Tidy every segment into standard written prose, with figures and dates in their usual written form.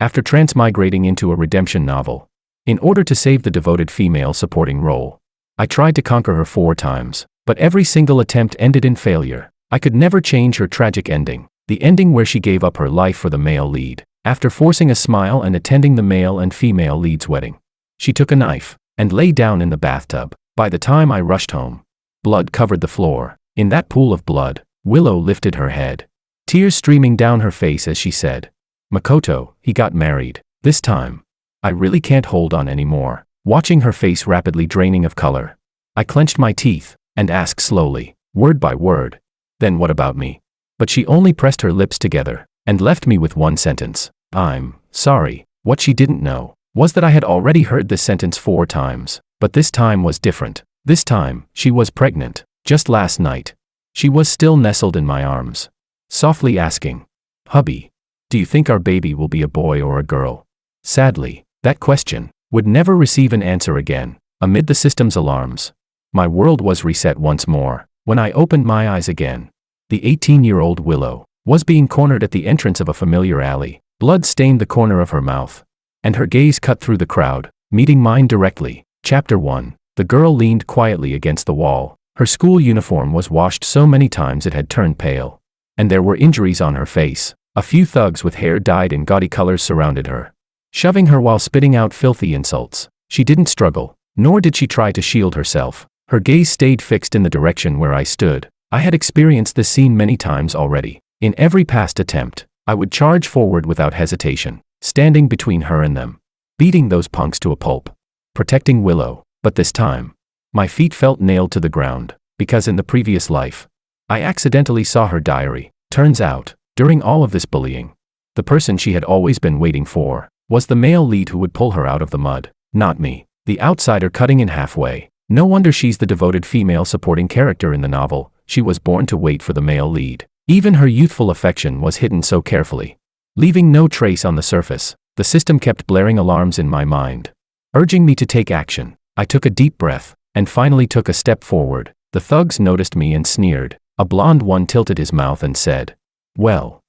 after transmigrating into a redemption novel. In order to save the devoted female supporting role, I tried to conquer her 4 times, but every single attempt ended in failure. I could never change her tragic ending, the ending where she gave up her life for the male lead. After forcing a smile and attending the male and female lead's wedding, she took a knife and lay down in the bathtub. By the time I rushed home, blood covered the floor. In that pool of blood, Willow lifted her head, tears streaming down her face as she said, "Makoto, he got married. This time. I really can't hold on anymore." Watching her face rapidly draining of color, I clenched my teeth and asked slowly, word by word, "Then what about me?" But she only pressed her lips together and left me with one sentence, "I'm sorry." What she didn't know was that I had already heard this sentence 4 times, but this time was different. This time, she was pregnant. Just last night, she was still nestled in my arms, softly asking, "Hubby, do you think our baby will be a boy or a girl?" Sadly, that question would never receive an answer again. Amid the system's alarms, my world was reset once more. When I opened my eyes again, the 18-year-old Willow was being cornered at the entrance of a familiar alley. Blood stained the corner of her mouth, and her gaze cut through the crowd, meeting mine directly. Chapter 1. The girl leaned quietly against the wall. Her school uniform was washed so many times it had turned pale, and there were injuries on her face. A few thugs with hair dyed in gaudy colors surrounded her, shoving her while spitting out filthy insults. She didn't struggle, nor did she try to shield herself. Her gaze stayed fixed in the direction where I stood. I had experienced this scene many times already. In every past attempt, I would charge forward without hesitation, standing between her and them, beating those punks to a pulp, protecting Willow. But this time, my feet felt nailed to the ground, because in the previous life, I accidentally saw her diary. Turns out, during all of this bullying, the person she had always been waiting for was the male lead who would pull her out of the mud, not me, the outsider cutting in halfway. No wonder she's the devoted female supporting character in the novel. She was born to wait for the male lead. Even her youthful affection was hidden so carefully, leaving no trace on the surface. The system kept blaring alarms in my mind, urging me to take action. I took a deep breath, and finally took a step forward. The thugs noticed me and sneered. A blonde one tilted his mouth and said, well,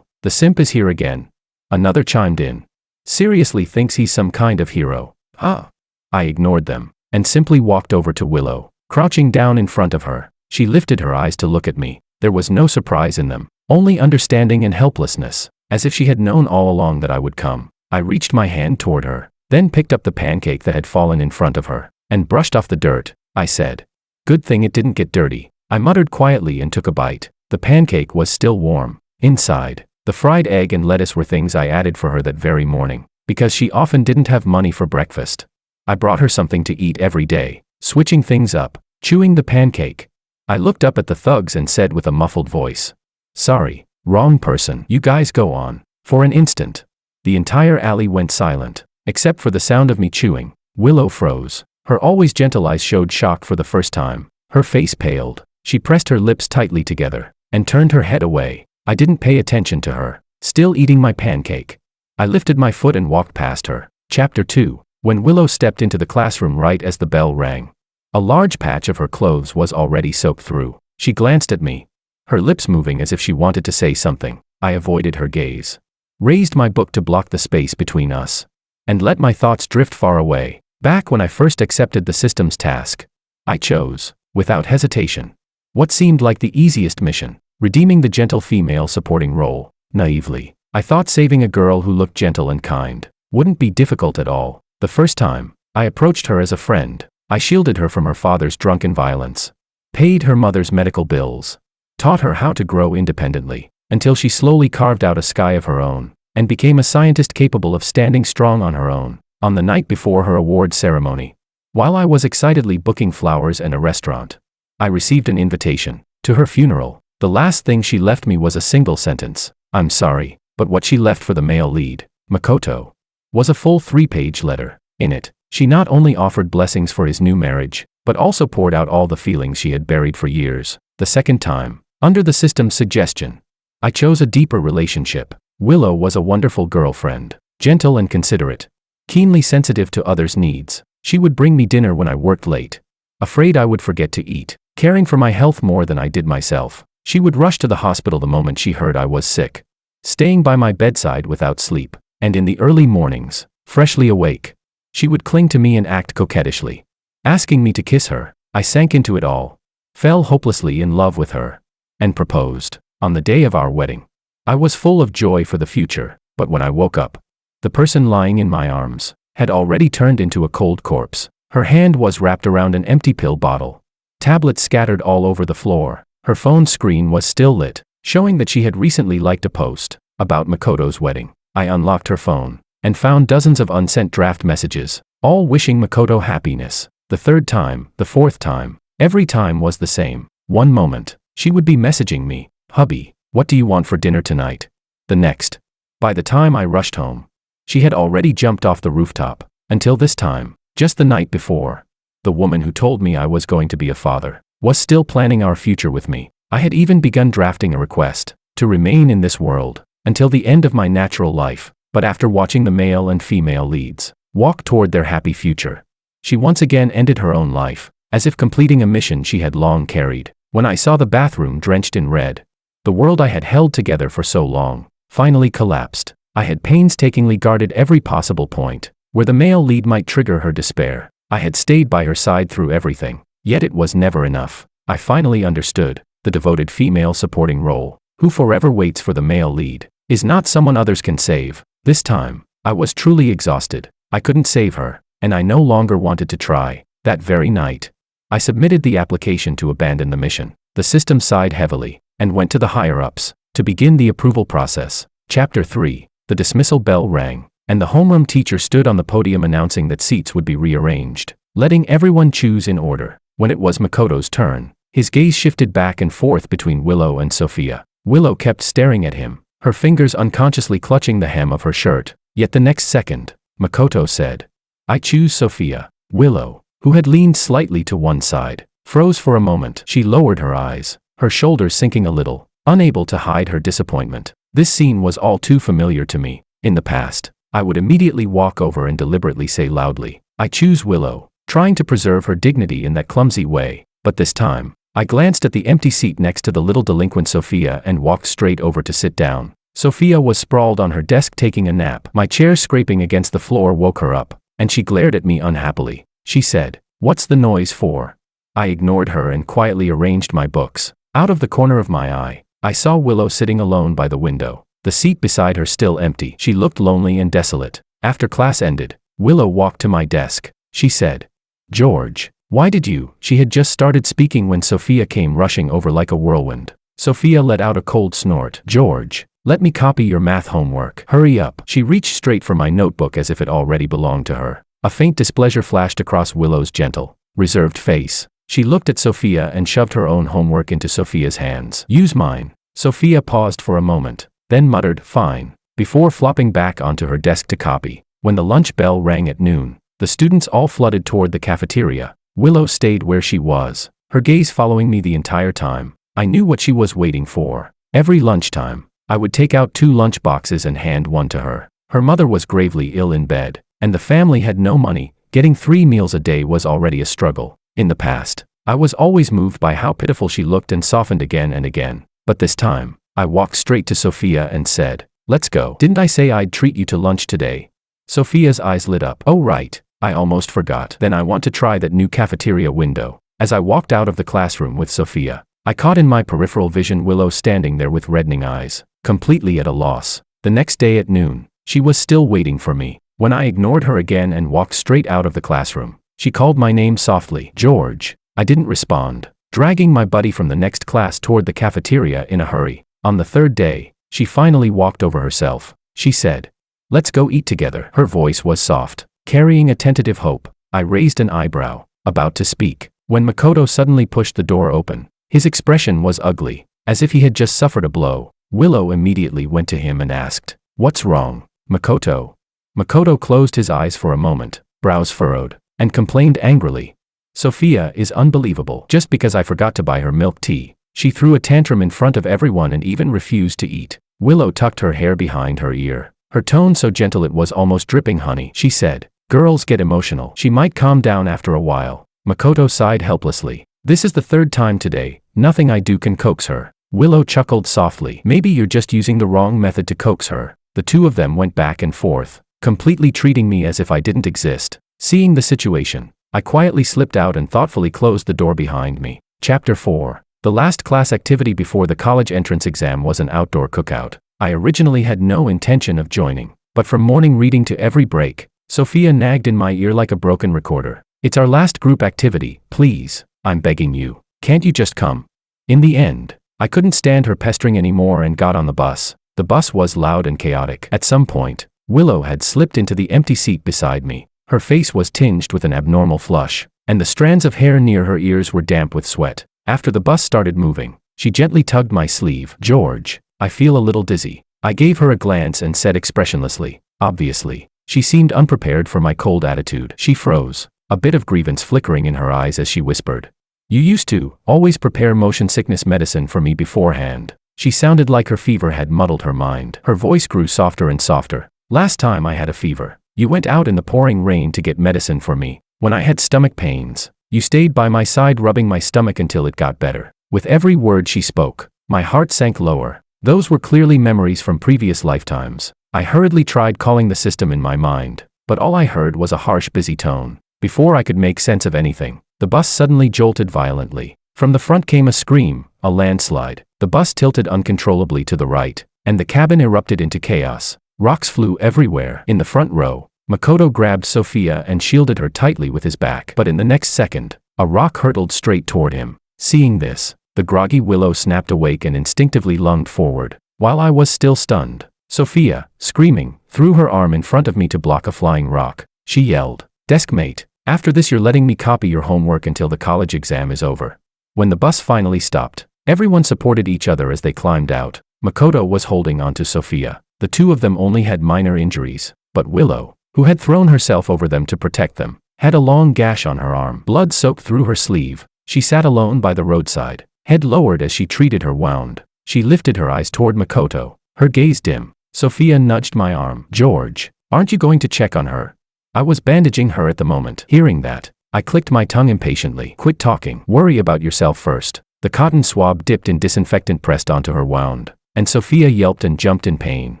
the simp is here again." Another chimed in, "Seriously thinks he's some kind of hero, huh?" I ignored them, and simply walked over to Willow. Crouching down in front of her, she lifted her eyes to look at me. There was no surprise in them, only understanding and helplessness, as if she had known all along that I would come. I reached my hand toward her, then picked up the pancake that had fallen in front of her, and brushed off the dirt. I said, "Good thing it didn't get dirty." I muttered quietly and took a bite. The pancake was still warm. Inside, the fried egg and lettuce were things I added for her that very morning, because she often didn't have money for breakfast. I brought her something to eat every day, switching things up, chewing the pancake. I looked up at the thugs and said with a muffled voice, "Sorry, wrong person." "You guys go on." For an instant, the entire alley went silent, except for the sound of me chewing. Willow froze. Her always gentle eyes showed shock for the first time. Her face paled. She pressed her lips tightly together and turned her head away. I didn't pay attention to her, still eating my pancake. I lifted my foot and walked past her. Chapter 2. When Willow stepped into the classroom right as the bell rang, a large patch of her clothes was already soaked through. She glanced at me, her lips moving as if she wanted to say something. I avoided her gaze, raised my book to block the space between us, and let my thoughts drift far away. Back when I first accepted the system's task, I chose, without hesitation, what seemed like the easiest mission, redeeming the gentle female supporting role. Naively, I thought saving a girl who looked gentle and kind wouldn't be difficult at all. The first time, I approached her as a friend. I shielded her from her father's drunken violence, paid her mother's medical bills, taught her how to grow independently, until she slowly carved out a sky of her own, and became a scientist capable of standing strong on her own. On the night before her award ceremony, while I was excitedly booking flowers and a restaurant, I received an invitation to her funeral. The last thing she left me was a single sentence, "I'm sorry," but what she left for the male lead, Makoto, was a full 3-page letter. In it, she not only offered blessings for his new marriage, but also poured out all the feelings she had buried for years. The second time, under the system's suggestion, I chose a deeper relationship. Willow was a wonderful girlfriend, gentle and considerate, keenly sensitive to others' needs. She would bring me dinner when I worked late, afraid I would forget to eat, caring for my health more than I did myself. She would rush to the hospital the moment she heard I was sick, staying by my bedside without sleep. And in the early mornings, freshly awake, she would cling to me and act coquettishly, asking me to kiss her. I sank into it all, fell hopelessly in love with her, and proposed. On the day of our wedding, I was full of joy for the future, but when I woke up, the person lying in my arms had already turned into a cold corpse. Her hand was wrapped around an empty pill bottle. Tablets scattered all over the floor. Her phone screen was still lit, showing that she had recently liked a post about Makoto's wedding. I unlocked her phone and found dozens of unsent draft messages, all wishing Makoto happiness. The third time, the fourth time, every time was the same. One moment, she would be messaging me, "Hubby, what do you want for dinner tonight?" The next, by the time I rushed home, she had already jumped off the rooftop. Until this time, just the night before, the woman who told me I was going to be a father was still planning our future with me. I had even begun drafting a request to remain in this world until the end of my natural life. But after watching the male and female leads walk toward their happy future, she once again ended her own life, as if completing a mission she had long carried. When I saw the bathroom drenched in red, the world I had held together for so long finally collapsed. I had painstakingly guarded every possible point where the male lead might trigger her despair. I had stayed by her side through everything, yet it was never enough. I finally understood the devoted female supporting role, who forever waits for the male lead, is not someone others can save. This time, I was truly exhausted. I couldn't save her, and I no longer wanted to try. That very night, I submitted the application to abandon the mission. The system sighed heavily and went to the higher-ups to begin the approval process. Chapter 3. The dismissal bell rang, and the homeroom teacher stood on the podium announcing that seats would be rearranged, letting everyone choose in order. When it was Makoto's turn, his gaze shifted back and forth between Willow and Sophia. Willow kept staring at him, her fingers unconsciously clutching the hem of her shirt. Yet the next second, Makoto said, "I choose Sophia." Willow, who had leaned slightly to one side, froze for a moment. She lowered her eyes, her shoulders sinking a little, unable to hide her disappointment. This scene was all too familiar to me. In the past, I would immediately walk over and deliberately say loudly, "I choose Willow," trying to preserve her dignity in that clumsy way. But this time, I glanced at the empty seat next to the little delinquent Sophia and walked straight over to sit down. Sophia was sprawled on her desk taking a nap. My chair scraping against the floor woke her up, and she glared at me unhappily. She said, "What's the noise for?" I ignored her and quietly arranged my books. Out of the corner of my eye, I saw Willow sitting alone by the window, the seat beside her still empty. She looked lonely and desolate. After class ended, Willow walked to my desk. She said, "George, why did you?" She had just started speaking when Sophia came rushing over like a whirlwind. Sophia let out a cold snort. "George, let me copy your math homework. Hurry up." She reached straight for my notebook as if it already belonged to her. A faint displeasure flashed across Willow's gentle, reserved face. She looked at Sophia and shoved her own homework into Sophia's hands. "Use mine." Sophia paused for a moment, then muttered, "Fine," before flopping back onto her desk to copy. When the lunch bell rang at noon, the students all flooded toward the cafeteria. Willow stayed where she was, her gaze following me the entire time. I knew what she was waiting for. Every lunchtime, I would take out 2 lunch boxes and hand one to her. Her mother was gravely ill in bed, and the family had no money. Getting 3 meals a day was already a struggle. In the past, I was always moved by how pitiful she looked and softened again and again. But this time, I walked straight to Sophia and said, "Let's go. Didn't I say I'd treat you to lunch today?" Sophia's eyes lit up. "Oh right, I almost forgot. Then I want to try that new cafeteria window." As I walked out of the classroom with Sophia, I caught in my peripheral vision Willow standing there with reddening eyes, completely at a loss. The next day at noon, she was still waiting for me. When I ignored her again and walked straight out of the classroom, she called my name softly. "George." I didn't respond, dragging my buddy from the next class toward the cafeteria in a hurry. On the third day, she finally walked over herself. She said, "Let's go eat together." Her voice was soft, carrying a tentative hope. I raised an eyebrow, about to speak, when Makoto suddenly pushed the door open. His expression was ugly, as if he had just suffered a blow. Willow immediately went to him and asked, "What's wrong, Makoto?" Makoto closed his eyes for a moment, brows furrowed, and complained angrily, "Sophia is unbelievable. Just because I forgot to buy her milk tea, she threw a tantrum in front of everyone and even refused to eat." Willow tucked her hair behind her ear, her tone so gentle it was almost dripping honey. She said, "Girls get emotional. She might calm down after a while." Makoto sighed helplessly. "This is the 3rd time today. Nothing I do can coax her." Willow chuckled softly. "Maybe you're just using the wrong method to coax her." The two of them went back and forth, completely treating me as if I didn't exist. Seeing the situation, I quietly slipped out and thoughtfully closed the door behind me. Chapter 4. The last class activity before the college entrance exam was an outdoor cookout. I originally had no intention of joining, but from morning reading to every break, Sophia nagged in my ear like a broken recorder. "It's our last group activity, please, I'm begging you. Can't you just come?" In the end, I couldn't stand her pestering anymore and got on the bus. The bus was loud and chaotic. At some point, Willow had slipped into the empty seat beside me. Her face was tinged with an abnormal flush, and the strands of hair near her ears were damp with sweat. After the bus started moving, she gently tugged my sleeve. "George, I feel a little dizzy." I gave her a glance and said expressionlessly, "Obviously." She seemed unprepared for my cold attitude. She froze, a bit of grievance flickering in her eyes as she whispered, "You used to always prepare motion sickness medicine for me beforehand." She sounded like her fever had muddled her mind. Her voice grew softer and softer. "Last time I had a fever, you went out in the pouring rain to get medicine for me. When I had stomach pains, you stayed by my side rubbing my stomach until it got better." With every word she spoke, my heart sank lower. Those were clearly memories from previous lifetimes. I hurriedly tried calling the system in my mind, but all I heard was a harsh, busy tone. Before I could make sense of anything, the bus suddenly jolted violently. From the front came a scream, a landslide. The bus tilted uncontrollably to the right, and the cabin erupted into chaos. Rocks flew everywhere. In the front row, Makoto grabbed Sophia and shielded her tightly with his back. But in the next second, a rock hurtled straight toward him. Seeing this, the groggy Willow snapped awake and instinctively lunged forward. While I was still stunned, Sophia, screaming, threw her arm in front of me to block a flying rock. She yelled, "Deskmate, after this you're letting me copy your homework until the college exam is over." When the bus finally stopped, everyone supported each other as they climbed out. Makoto was holding onto Sophia. The two of them only had minor injuries, but Willow, who had thrown herself over them to protect them, had a long gash on her arm. Blood soaked through her sleeve. She sat alone by the roadside, head lowered as she treated her wound. She lifted her eyes toward Makoto, her gaze dim. Sophia nudged my arm. "George, aren't you going to check on her?" I was bandaging her at the moment. Hearing that, I clicked my tongue impatiently. "Quit talking. Worry about yourself first." The cotton swab dipped in disinfectant pressed onto her wound, and Sophia yelped and jumped in pain.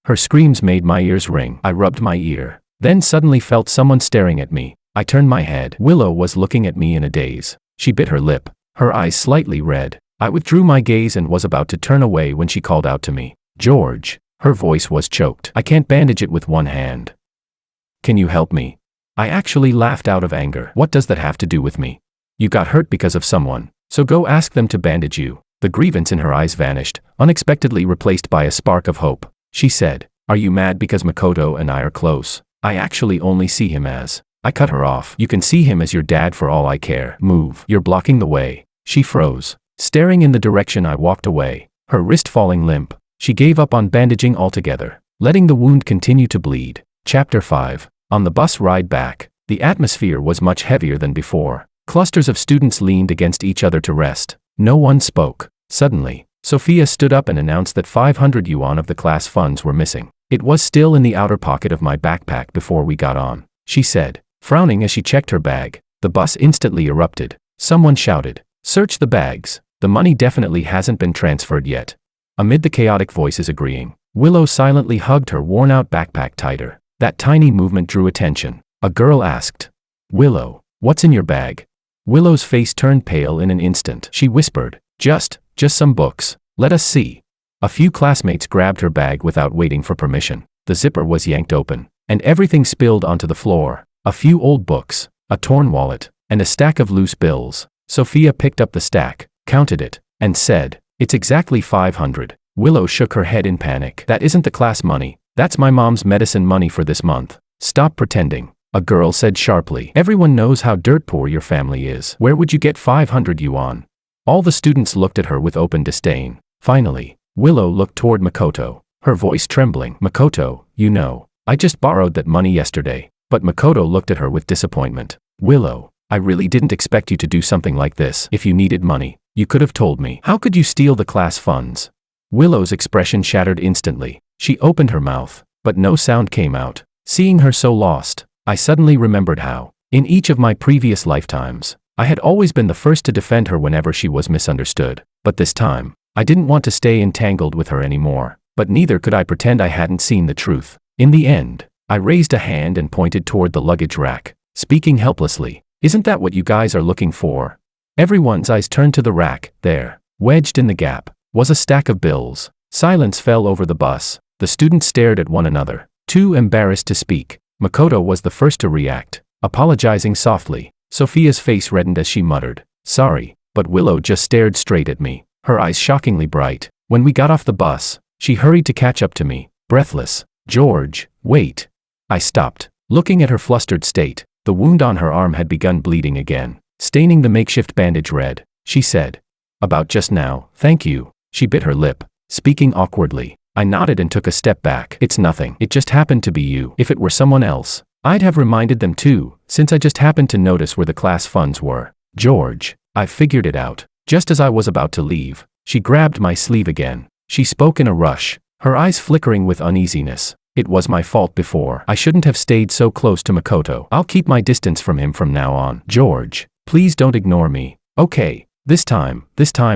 Her screams made my ears ring. I rubbed my ear, then suddenly felt someone staring at me. I turned my head. Willow was looking at me in a daze. She bit her lip, her eyes slightly red. I withdrew my gaze and was about to turn away when she called out to me. "George." Her voice was choked. "I can't bandage it with one hand. Can you help me?" I actually laughed out of anger. "What does that have to do with me? You got hurt because of someone, so go ask them to bandage you." The grievance in her eyes vanished, unexpectedly replaced by a spark of hope. She said, "Are you mad because Makoto and I are close? I actually only see him as..." I cut her off. "You can see him as your dad for all I care. Move. You're blocking the way." She froze, staring in the direction I walked away, her wrist falling limp. She gave up on bandaging altogether, letting the wound continue to bleed. Chapter 5. On the bus ride back, the atmosphere was much heavier than before. Clusters of students leaned against each other to rest. No one spoke. Suddenly, Sophia stood up and announced that 500 yuan of the class funds were missing. It was still in the outer pocket of my backpack before we got on, she said, frowning as she checked her bag. The bus instantly erupted. Someone shouted, "Search the bags. The money definitely hasn't been transferred yet." Amid the chaotic voices agreeing, Willow silently hugged her worn-out backpack tighter. That tiny movement drew attention. A girl asked, "Willow, what's in your bag?" Willow's face turned pale in an instant. She whispered, Just some books. Let us see." A few classmates grabbed her bag without waiting for permission. The zipper was yanked open, and everything spilled onto the floor. A few old books, a torn wallet, and a stack of loose bills. Sophia picked up the stack, counted it, and said, "It's exactly 500. Willow shook her head in panic. "That isn't the class money. That's my mom's medicine money for this month." "Stop pretending," a girl said sharply. "Everyone knows how dirt poor your family is. Where would you get 500 yuan? All the students looked at her with open disdain. Finally, Willow looked toward Makoto, her voice trembling. "Makoto, you know, I just borrowed that money yesterday." But Makoto looked at her with disappointment. "Willow, I really didn't expect you to do something like this. If you needed money, you could have told me. How could you steal the class funds?" Willow's expression shattered instantly. She opened her mouth, but no sound came out. Seeing her so lost, I suddenly remembered how, in each of my previous lifetimes, I had always been the first to defend her whenever she was misunderstood. But this time, I didn't want to stay entangled with her anymore. but neither could I pretend I hadn't seen the truth. In the end, I raised a hand and pointed toward the luggage rack, speaking helplessly. Isn't that what you guys are looking for? Everyone's eyes turned to the rack. There, wedged in the gap, was a stack of bills. Silence fell over the bus. The students stared at one another, too embarrassed to speak. Makoto was the first to react, apologizing softly. Sophia's face reddened as she muttered, "Sorry," but Willow just stared straight at me, her eyes shockingly bright. When we got off the bus, she hurried to catch up to me, breathless. "George, wait." I stopped, looking at her flustered state. The wound on her arm had begun bleeding again, staining the makeshift bandage red. She said, "About just now, thank you." She bit her lip, speaking awkwardly. I nodded and took a step back. "It's nothing. It just happened to be you. If it were someone else, I'd have reminded them too, since I just happened to notice where the class funds were." "George, I figured it out." Just as I was about to leave, she grabbed my sleeve again. She spoke in a rush, her eyes flickering with uneasiness. "It was my fault before. I shouldn't have stayed so close to Makoto. I'll keep my distance from him from now on. George, please don't ignore me. Okay, this time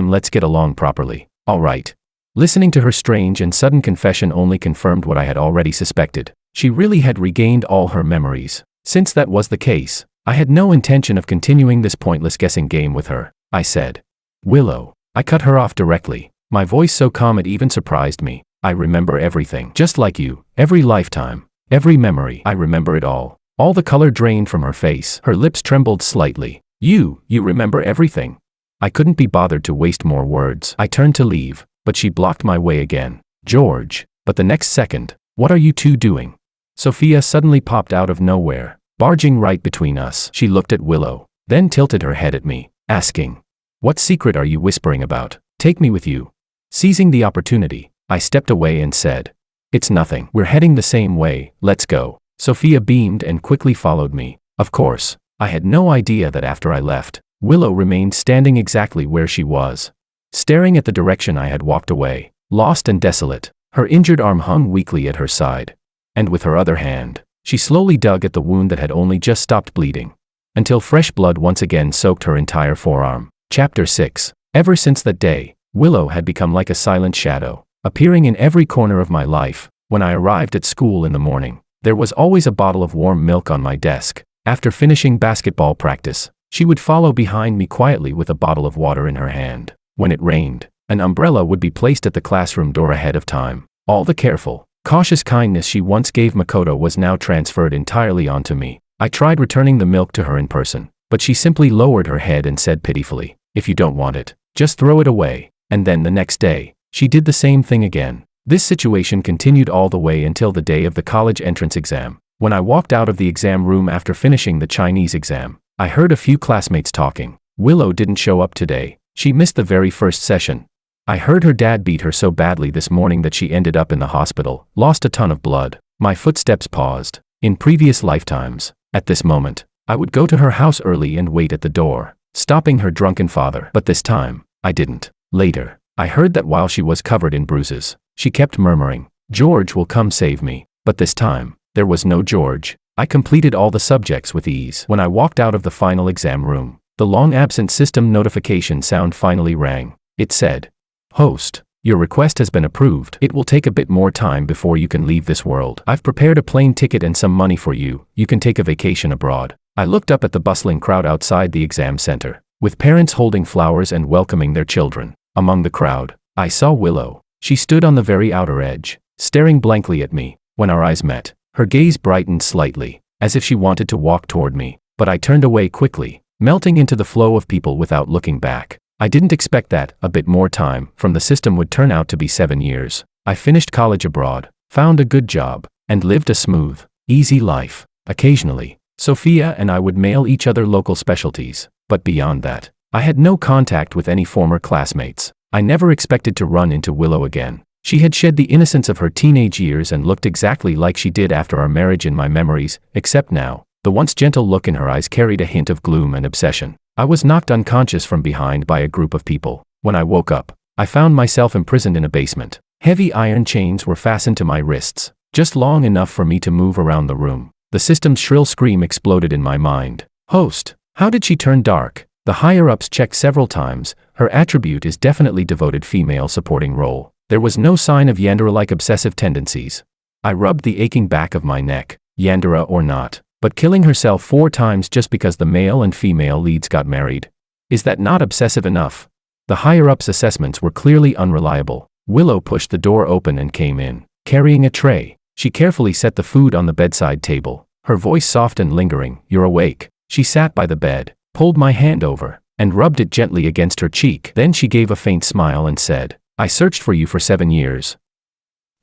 let's get along properly. All right." Listening to her strange and sudden confession only confirmed what I had already suspected. She really had regained all her memories. Since that was the case, I had no intention of continuing this pointless guessing game with her. I said, "Willow." I cut her off directly, my voice so calm it even surprised me. "I remember everything, just like you. Every lifetime, every memory. I remember it all." All the color drained from her face. Her lips trembled slightly. You remember everything." I couldn't be bothered to waste more words. I turned to leave, but she blocked my way again. "George." But the next second, "What are you two doing?" Sophia suddenly popped out of nowhere, barging right between us. She looked at Willow, then tilted her head at me, asking, "What secret are you whispering about? Take me with you." Seizing the opportunity, I stepped away and said, "It's nothing. We're heading the same way. Let's go." Sophia beamed and quickly followed me. Of course, I had no idea that after I left, Willow remained standing exactly where she was, staring at the direction I had walked away, lost and desolate. Her injured arm hung weakly at her side, and with her other hand, she slowly dug at the wound that had only just stopped bleeding, until fresh blood once again soaked her entire forearm. Chapter 6. Ever since that day, Willow had become like a silent shadow, appearing in every corner of my life. When I arrived at school in the morning, there was always a bottle of warm milk on my desk. After finishing basketball practice, she would follow behind me quietly with a bottle of water in her hand. When it rained, an umbrella would be placed at the classroom door ahead of time. All the careful, cautious kindness she once gave Makoto was now transferred entirely onto me. I tried returning the milk to her in person, but she simply lowered her head and said pitifully, "If you don't want it, just throw it away." And then the next day, she did the same thing again. This situation continued all the way until the day of the college entrance exam. When I walked out of the exam room after finishing the Chinese exam, I heard a few classmates talking. Willow didn't show up today. She missed the very first session. I heard her dad beat her so badly this morning that she ended up in the hospital, lost a ton of blood. My footsteps paused. In previous lifetimes, at this moment, I would go to her house early and wait at the door, stopping her drunken father. But this time, I didn't. Later, I heard that while she was covered in bruises, she kept murmuring, "George will come save me." But this time, there was no George. I completed all the subjects with ease. When I walked out of the final exam room, the long-absent system notification sound finally rang. It said, "Host, your request has been approved. It will take a bit more time before you can leave this world. I've prepared a plane ticket and some money for you. You can take a vacation abroad." I looked up at the bustling crowd outside the exam center, with parents holding flowers and welcoming their children. Among the crowd, I saw Willow. She stood on the very outer edge, staring blankly at me. When our eyes met, her gaze brightened slightly, as if she wanted to walk toward me, but I turned away quickly, melting into the flow of people without looking back. I didn't expect that a bit more time from the system would turn out to be 7 years. I finished college abroad, found a good job, and lived a smooth, easy life. Occasionally, Sophia and I would mail each other local specialties, but beyond that, I had no contact with any former classmates. I never expected to run into Willow again. She had shed the innocence of her teenage years and looked exactly like she did after our marriage in my memories, except now, the once gentle look in her eyes carried a hint of gloom and obsession. I was knocked unconscious from behind by a group of people. When I woke up, I found myself imprisoned in a basement. Heavy iron chains were fastened to my wrists, just long enough for me to move around the room. The system's shrill scream exploded in my mind. "Host, how did she turn dark?" The higher-ups checked several times. "Her attribute is definitely devoted female supporting role. There was no sign of Yandere-like obsessive tendencies. I rubbed the aching back of my neck, Yandere or not, but killing herself 4 times just because the male and female leads got married. Is that not obsessive enough? The higher-ups' assessments were clearly unreliable. Willow pushed the door open and came in, carrying a tray. She carefully set the food on the bedside table, her voice soft and lingering. "You're awake." She sat by the bed, pulled my hand over, and rubbed it gently against her cheek. Then she gave a faint smile and said, "I searched for you for 7 years.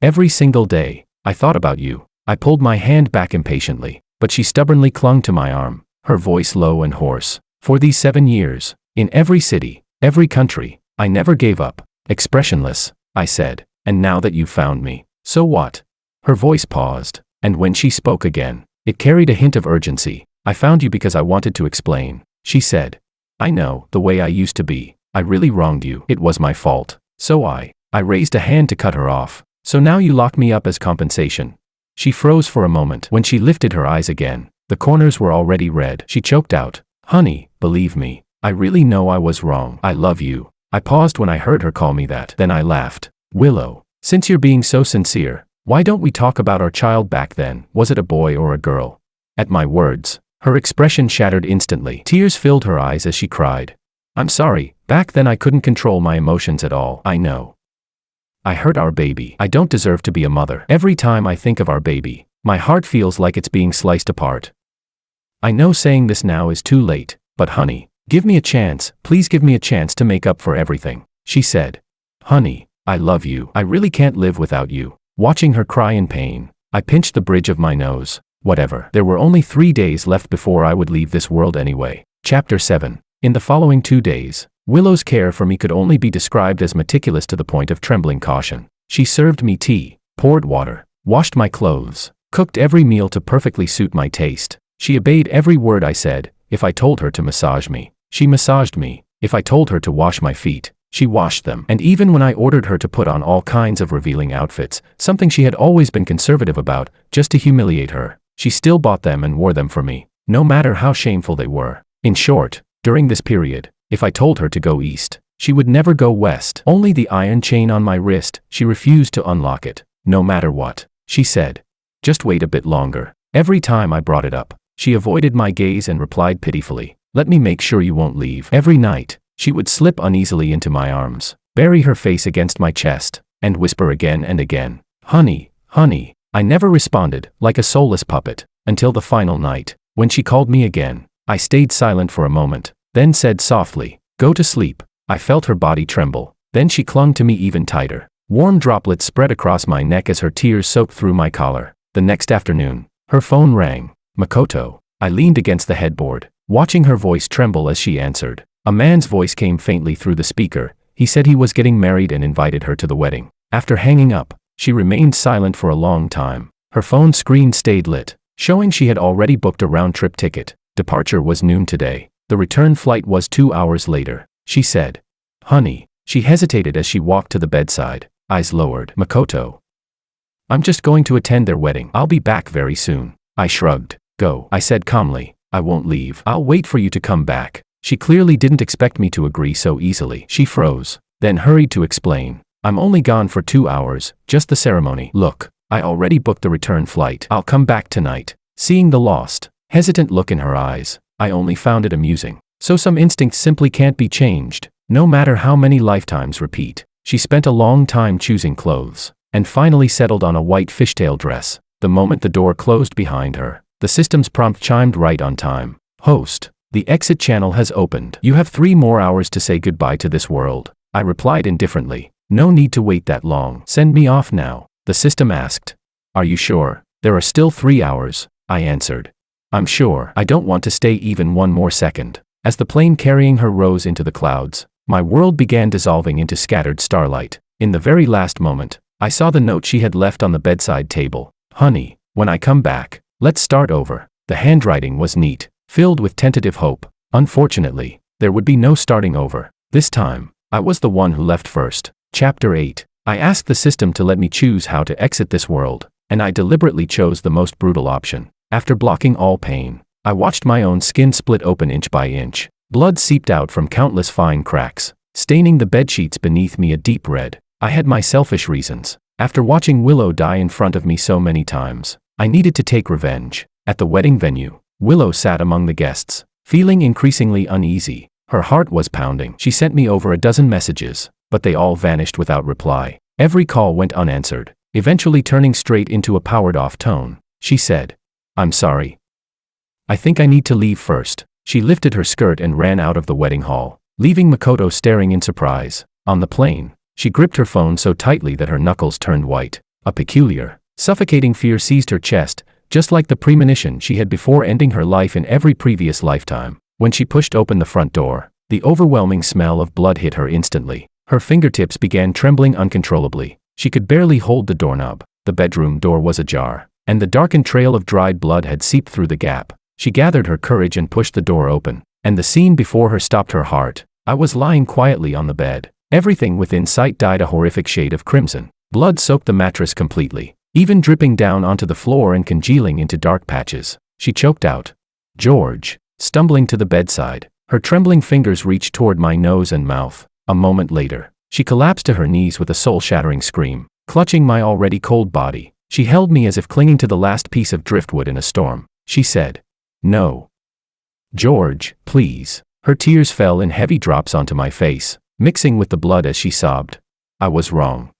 Every single day, I thought about you." I pulled my hand back impatiently, but she stubbornly clung to my arm, her voice low and hoarse. "For these 7 years, in every city, every country, I never gave up." Expressionless, I said, "And now that you've found me, so what?" Her voice paused, and when she spoke again, it carried a hint of urgency. "I found you because I wanted to explain," she said. "I know, the way I used to be. I really wronged you. It was my fault. So I raised a hand to cut her off. "So now you lock me up as compensation." She froze for a moment. When she lifted her eyes again, the corners were already red. She choked out, "Honey, believe me, I really know I was wrong. I love you." I paused when I heard her call me that. Then I laughed. "Willow, since you're being so sincere, why don't we talk about our child back then? Was it a boy or a girl?" At my words, her expression shattered instantly. Tears filled her eyes as she cried. "I'm sorry, back then I couldn't control my emotions at all. I know. I hurt our baby. I don't deserve to be a mother. Every time I think of our baby, my heart feels like it's being sliced apart. I know saying this now is too late, but honey, give me a chance, please give me a chance to make up for everything," she said. "Honey, I love you. I really can't live without you." Watching her cry in pain, I pinched the bridge of my nose. Whatever. There were only 3 days left before I would leave this world anyway. Chapter 7. In the following 2 days, Willow's care for me could only be described as meticulous to the point of trembling caution. She served me tea, poured water, washed my clothes, cooked every meal to perfectly suit my taste. She obeyed every word I said. If I told her to massage me, she massaged me. If I told her to wash my feet, she washed them. And even when I ordered her to put on all kinds of revealing outfits, something she had always been conservative about, just to humiliate her, she still bought them and wore them for me, no matter how shameful they were. In short, during this period, if I told her to go east, she would never go west. Only the iron chain on my wrist, she refused to unlock it, no matter what. She said, "Just wait a bit longer." Every time I brought it up, she avoided my gaze and replied pitifully, "Let me make sure you won't leave." Every night, she would slip uneasily into my arms, bury her face against my chest, and whisper again and again, "Honey, honey." I never responded, like a soulless puppet, until the final night. When she called me again, I stayed silent for a moment, then said softly, "Go to sleep." I felt her body tremble. Then she clung to me even tighter. Warm droplets spread across my neck as her tears soaked through my collar. The next afternoon, her phone rang. "Makoto." I leaned against the headboard, watching her voice tremble as she answered. A man's voice came faintly through the speaker. He said he was getting married and invited her to the wedding. After hanging up, she remained silent for a long time. Her phone screen stayed lit, showing she had already booked a round-trip ticket. Departure was noon today. The return flight was 2 hours later. She said, "Honey." She hesitated as she walked to the bedside, eyes lowered. "Makoto. I'm just going to attend their wedding. I'll be back very soon." I shrugged. "Go," I said calmly. "I won't leave. I'll wait for you to come back." She clearly didn't expect me to agree so easily. She froze, then hurried to explain. "I'm only gone for 2 hours, just the ceremony. Look, I already booked the return flight. I'll come back tonight." Seeing the lost, hesitant look in her eyes, I only found it amusing. So some instincts simply can't be changed, no matter how many lifetimes repeat. She spent a long time choosing clothes, and finally settled on a white fishtail dress. The moment the door closed behind her, the system's prompt chimed right on time. "Host, the exit channel has opened. You have 3 more hours to say goodbye to this world." I replied indifferently, "No need to wait that long. Send me off now." The system asked, "Are you sure?" "There are still 3 hours, I answered. "I'm sure. I don't want to stay even 1 more second." As the plane carrying her rose into the clouds, my world began dissolving into scattered starlight. In the very last moment, I saw the note she had left on the bedside table. "Honey, when I come back, let's start over." The handwriting was neat, filled with tentative hope. Unfortunately, there would be no starting over. This time, I was the one who left first. Chapter 8. I asked the system to let me choose how to exit this world, and I deliberately chose the most brutal option. After blocking all pain, I watched my own skin split open inch by inch. Blood seeped out from countless fine cracks, staining the bedsheets beneath me a deep red. I had my selfish reasons. After watching Willow die in front of me so many times, I needed to take revenge. At the wedding venue, Willow sat among the guests, feeling increasingly uneasy. Her heart was pounding. She sent me over a dozen messages, but they all vanished without reply. Every call went unanswered, eventually turning straight into a powered-off tone. She said, "I'm sorry. I think I need to leave first." She lifted her skirt and ran out of the wedding hall, leaving Makoto staring in surprise. On the plane, she gripped her phone so tightly that her knuckles turned white. A peculiar, suffocating fear seized her chest, just like the premonition she had before ending her life in every previous lifetime. When she pushed open the front door, the overwhelming smell of blood hit her instantly. Her fingertips began trembling uncontrollably. She could barely hold the doorknob. The bedroom door was ajar, and the darkened trail of dried blood had seeped through the gap. She gathered her courage and pushed the door open, and the scene before her stopped her heart. I was lying quietly on the bed. Everything within sight dyed a horrific shade of crimson. Blood soaked the mattress completely, even dripping down onto the floor and congealing into dark patches. She choked out, "George," stumbling to the bedside. Her trembling fingers reached toward my nose and mouth. A moment later, she collapsed to her knees with a soul-shattering scream. Clutching my already cold body, she held me as if clinging to the last piece of driftwood in a storm. She said, "No. George, please." Her tears fell in heavy drops onto my face, mixing with the blood as she sobbed. I was wrong.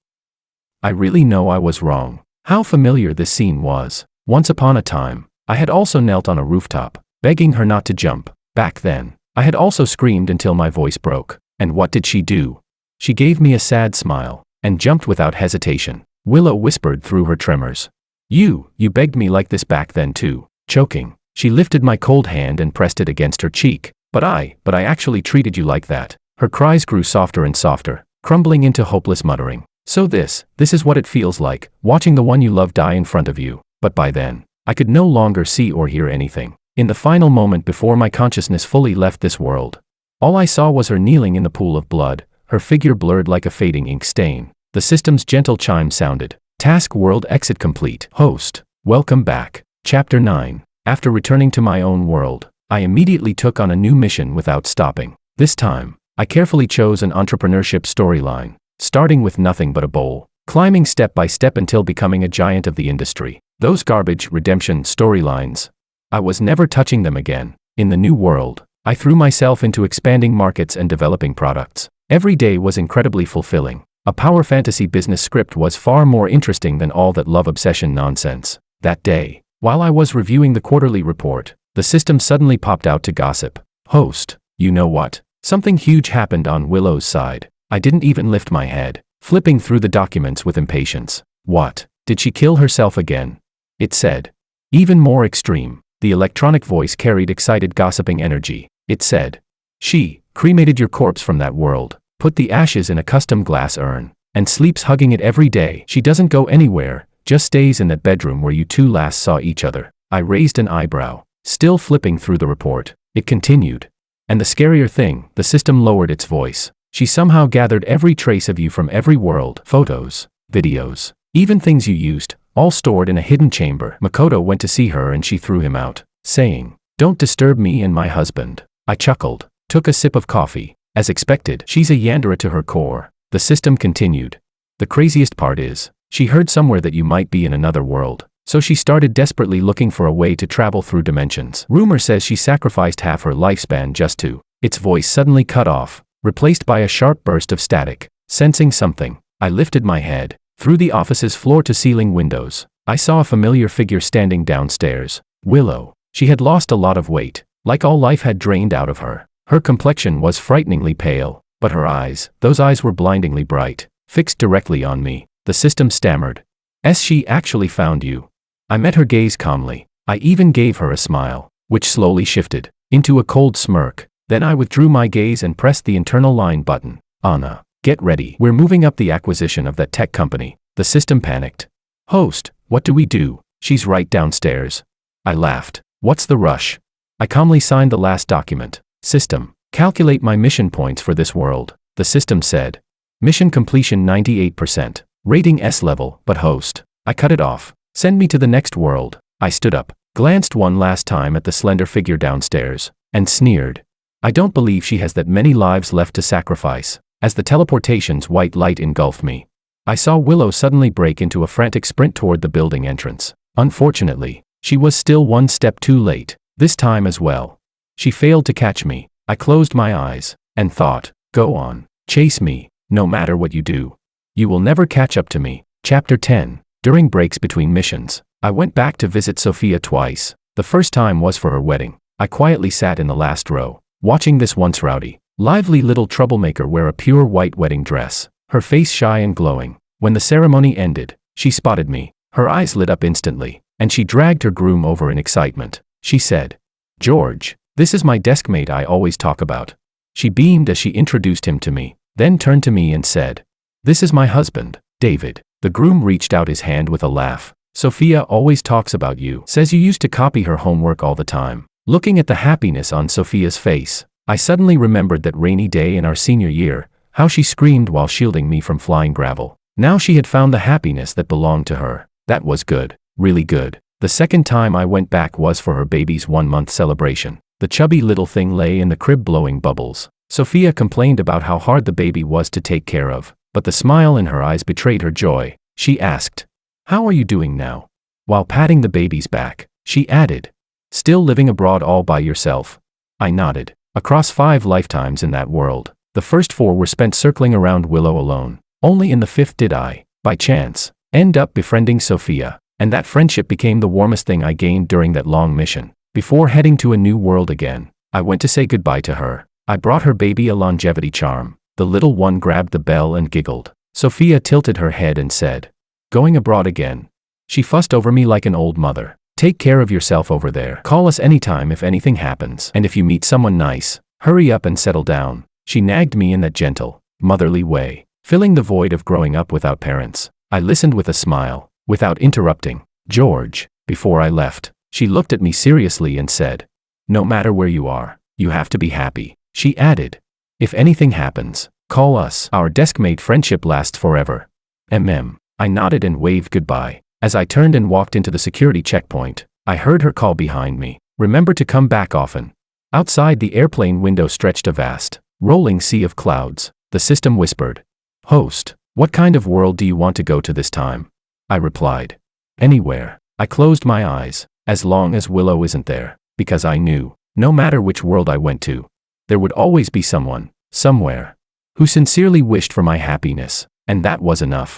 I really know I was wrong. How familiar this scene was. Once upon a time, I had also knelt on a rooftop, begging her not to jump. Back then, I had also screamed until my voice broke. And what did she do? She gave me a sad smile, and jumped without hesitation. Willow whispered through her tremors. You begged me like this back then too." Choking, she lifted my cold hand and pressed it against her cheek. But I actually treated you like that." Her cries grew softer and softer, crumbling into hopeless muttering. "So this is what it feels like, watching the one you love die in front of you." But by then, I could no longer see or hear anything. In the final moment before my consciousness fully left this world, all I saw was her kneeling in the pool of blood, her figure blurred like a fading ink stain. The system's gentle chime sounded. Task world exit complete. Host, welcome back. Chapter 9. After returning to my own world, I immediately took on a new mission without stopping. This time, I carefully chose an entrepreneurship storyline, starting with nothing but a bowl, climbing step by step until becoming a giant of the industry. Those garbage redemption storylines, I was never touching them again. In the new world, I threw myself into expanding markets and developing products. Every day was incredibly fulfilling. A power fantasy business script was far more interesting than all that love obsession nonsense. That day, while I was reviewing the quarterly report, the system suddenly popped out to gossip. "Host, you know what? Something huge happened on Willow's side." I didn't even lift my head, flipping through the documents with impatience. "What? Did she kill herself again?" it said. Even more extreme, the electronic voice carried excited gossiping energy. It said, "She cremated your corpse from that world, put the ashes in a custom glass urn, and sleeps hugging it every day. She doesn't go anywhere, just stays in that bedroom where you two last saw each other." I raised an eyebrow, still flipping through the report. It continued. "And the scarier thing," the system lowered its voice, "she somehow gathered every trace of you from every world, photos, videos, even things you used, all stored in a hidden chamber." Makoto went to see her and she threw him out, saying, "Don't disturb me and my husband." I chuckled, took a sip of coffee. As expected, she's a Yandere to her core. The system continued. "The craziest part is, she heard somewhere that you might be in another world, so she started desperately looking for a way to travel through dimensions. Rumor says she sacrificed half her lifespan just to." Its voice suddenly cut off, replaced by a sharp burst of static. Sensing something, I lifted my head. Through the office's floor-to-ceiling windows, I saw a familiar figure standing downstairs. Willow. She had lost a lot of weight, like all life had drained out of her. Her complexion was frighteningly pale, but her eyes, those eyes were blindingly bright, fixed directly on me. The system stammered. She actually found you." I met her gaze calmly. I even gave her a smile, which slowly shifted into a cold smirk. Then I withdrew my gaze and pressed the internal line button. "Anna, get ready. We're moving up the acquisition of that tech company." The system panicked. "Host, what do we do? She's right downstairs." I laughed. "What's the rush?" I calmly signed the last document. System, calculate my mission points for this world. The system said. Mission completion 98%. Rating S level, but host. I cut it off. Send me to the next world. I stood up, glanced one last time at the slender figure downstairs, and sneered. I don't believe she has that many lives left to sacrifice. As the teleportation's white light engulfed me, I saw Willow suddenly break into a frantic sprint toward the building entrance. Unfortunately, she was still one step too late, this time as well. She failed to catch me. I closed my eyes and thought, go on, chase me, no matter what you do. You will never catch up to me. Chapter 10. During breaks between missions, I went back to visit Sophia twice. The first time was for her wedding. I quietly sat in the last row, watching this once rowdy, lively little troublemaker wear a pure white wedding dress, her face shy and glowing. When the ceremony ended, she spotted me. Her eyes lit up instantly, and she dragged her groom over in excitement. She said, "George, this is my deskmate I always talk about." She beamed as she introduced him to me, then turned to me and said, "This is my husband, David." The groom reached out his hand with a laugh. "Sophia always talks about you, says you used to copy her homework all the time." Looking at the happiness on Sophia's face, I suddenly remembered that rainy day in our senior year, how she screamed while shielding me from flying gravel. Now she had found the happiness that belonged to her. That was good, really good. The second time I went back was for her baby's 1-month celebration. The chubby little thing lay in the crib blowing bubbles. Sophia complained about how hard the baby was to take care of, but the smile in her eyes betrayed her joy. She asked, "How are you doing now?" While patting the baby's back, she added, "Still living abroad all by yourself?" I nodded. Across 5 lifetimes in that world, the first 4 were spent circling around Willow alone. Only in the 5th did I, by chance, end up befriending Sophia, and that friendship became the warmest thing I gained during that long mission. Before heading to a new world again, I went to say goodbye to her. I brought her baby a longevity charm. The little one grabbed the bell and giggled. Sophia tilted her head and said, "Going abroad again?" She fussed over me like an old mother. "Take care of yourself over there. Call us anytime if anything happens. And if you meet someone nice, hurry up and settle down." She nagged me in that gentle, motherly way, filling the void of growing up without parents. I listened with a smile, without interrupting. "George," before I left, she looked at me seriously and said, "No matter where you are, you have to be happy." She added, "If anything happens, call us. Our deskmate friendship lasts forever." I nodded and waved goodbye. As I turned and walked into the security checkpoint, I heard her call behind me, "Remember to come back often." Outside the airplane window stretched a vast, rolling sea of clouds. The system whispered, "Host, what kind of world do you want to go to this time?" I replied, "Anywhere." I closed my eyes, as long as Willow isn't there, because I knew, no matter which world I went to, there would always be someone, somewhere, who sincerely wished for my happiness, and that was enough.